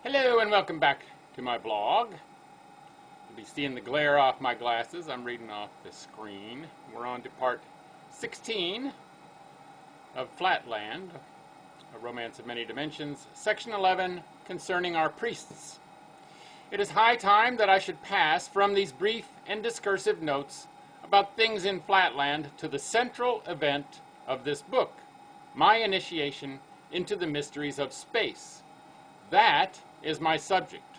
Hello and welcome back to my blog. You'll be seeing the glare off my glasses. I'm reading off the screen. We're on to part 16 of Flatland, A Romance of Many Dimensions, section 11, concerning our priests. It is high time that I should pass from these brief and discursive notes about things in Flatland to the central event of this book, my initiation into the mysteries of space. That is my subject.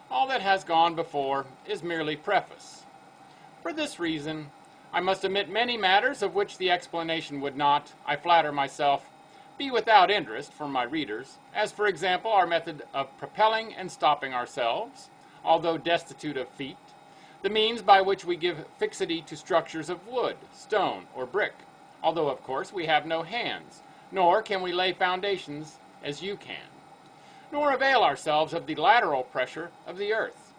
All that has gone before is merely preface. For this reason, I must omit many matters of which the explanation would not, I flatter myself, be without interest for my readers, as for example our method of propelling and stopping ourselves, although destitute of feet, the means by which we give fixity to structures of wood, stone, or brick, although of course we have no hands, nor can we lay foundations as you can, nor avail ourselves of the lateral pressure of the earth,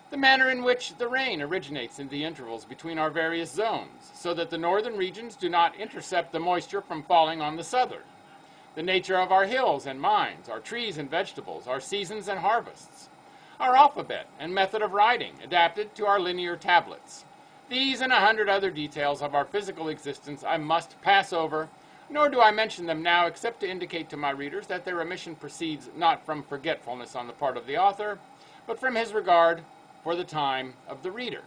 the manner in which the rain originates in the intervals between our various zones, so that the northern regions do not intercept the moisture from falling on the southern, the nature of our hills and mines, our trees and vegetables, our seasons and harvests, our alphabet and method of writing adapted to our linear tablets. These and 100 other details of our physical existence I must pass over, nor do I mention them now except to indicate to my readers that their omission proceeds not from forgetfulness on the part of the author, but from his regard for the time of the reader.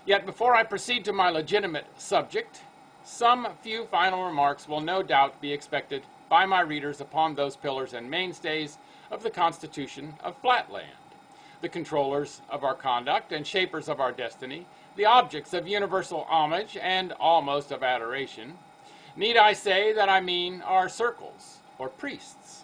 Yet before I proceed to my legitimate subject, some few final remarks will no doubt be expected by my readers upon those pillars and mainstays of the Constitution of Flatland, the controllers of our conduct and shapers of our destiny, the objects of universal homage and almost of adoration. Need I say that I mean our circles, or priests?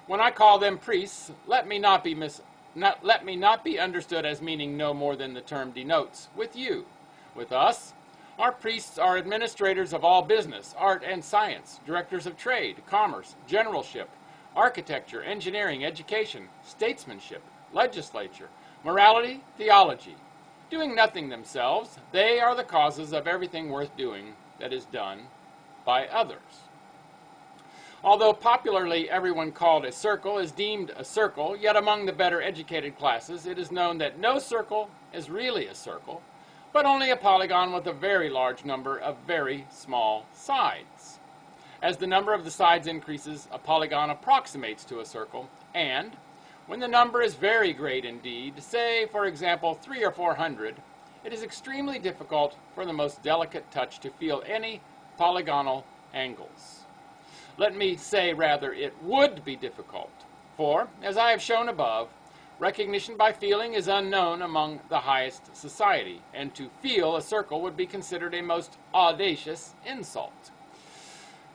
When I call them priests, let me not be understood as meaning no more than the term denotes. With you, with us, our priests are administrators of all business, art, and science, directors of trade, commerce, generalship, architecture, engineering, education, statesmanship, legislature, morality, theology. Doing nothing themselves, they are the causes of everything worth doing that is done by others. Although popularly everyone called a circle is deemed a circle, yet among the better educated classes it is known that no circle is really a circle, but only a polygon with a very large number of very small sides. As the number of the sides increases, a polygon approximates to a circle, and when the number is very great indeed, say for example 300 or 400, it is extremely difficult for the most delicate touch to feel any polygonal angles. Let me say rather it would be difficult, for, as I have shown above, recognition by feeling is unknown among the highest society, and to feel a circle would be considered a most audacious insult.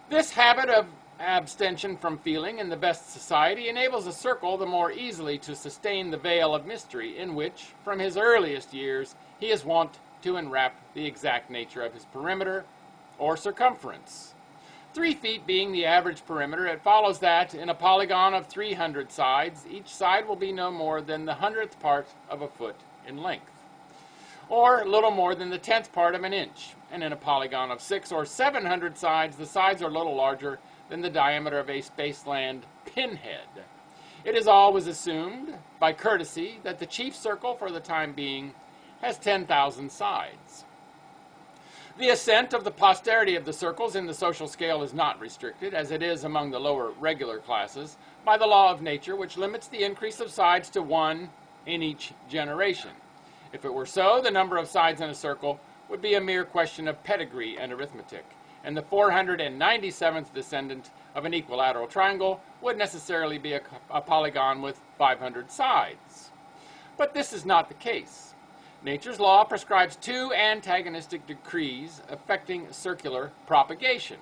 This habit of abstention from feeling in the best society enables a circle the more easily to sustain the veil of mystery in which, from his earliest years, he is wont to enwrap the exact nature of his perimeter or circumference. 3 feet being the average perimeter, it follows that in a polygon of 300 sides, each side will be no more than the 100th part of a foot in length, or little more than the 10th part of an inch, and in a polygon of 600 or 700 sides, the sides are little larger than the diameter of a Spaceland pinhead. It is always assumed, by courtesy, that the chief circle, for the time being, has 10,000 sides. The ascent of the posterity of the circles in the social scale is not restricted, as it is among the lower regular classes, by the law of nature, which limits the increase of sides to 1 in each generation. If it were so, the number of sides in a circle would be a mere question of pedigree and arithmetic, and the 497th descendant of an equilateral triangle would necessarily be a polygon with 500 sides. But this is not the case. Nature's law prescribes 2 antagonistic decrees affecting circular propagation.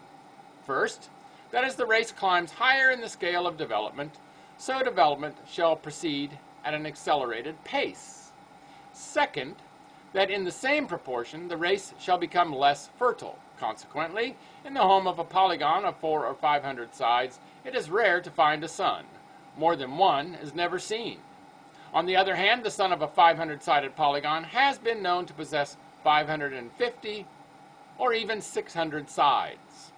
First, that as the race climbs higher in the scale of development, so development shall proceed at an accelerated pace. Second, that in the same proportion the race shall become less fertile. Consequently, in the home of a polygon of 400 or 500 sides, it is rare to find a son. More than one is never seen. On the other hand, the son of a 500-sided polygon has been known to possess 550 or even 600 sides.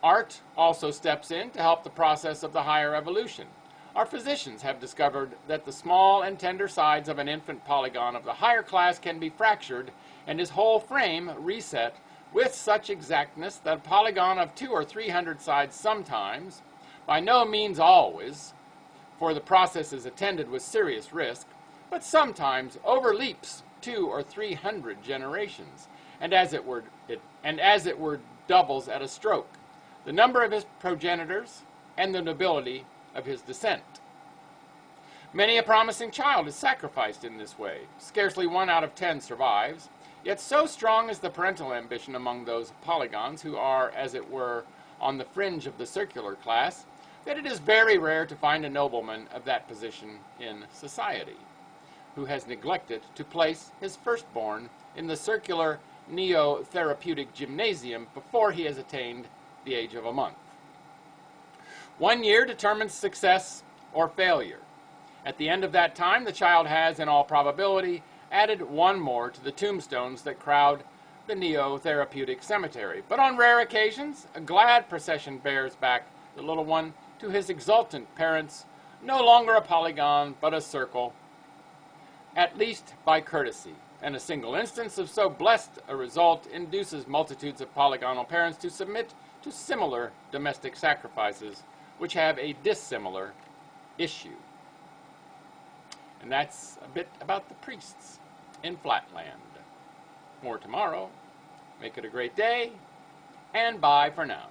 Art also steps in to help the process of the higher evolution. Our physicians have discovered that the small and tender sides of an infant polygon of the higher class can be fractured and his whole frame reset with such exactness that a polygon of 200 or 300 sides sometimes, by no means always, for the process is attended with serious risk, but sometimes overleaps 200 or 300 generations, and as it were doubles at a stroke the number of his progenitors and the nobility of his descent. Many a promising child is sacrificed in this way. Scarcely 1 out of 10 survives, yet so strong is the parental ambition among those polygons who are, as it were, on the fringe of the circular class, that it is very rare to find a nobleman of that position in society, who has neglected to place his firstborn in the circular neo-therapeutic gymnasium before he has attained the age of a month. 1 year determines success or failure. At the end of that time, the child has, in all probability, added 1 more to the tombstones that crowd the neo-therapeutic cemetery. But on rare occasions, a glad procession bears back the little one to his exultant parents, no longer a polygon, but a circle, at least by courtesy. And a single instance of so blessed a result induces multitudes of polygonal parents to submit to similar domestic sacrifices, which have a dissimilar issue. And that's a bit about the priests in Flatland. More tomorrow. Make it a great day, and bye for now.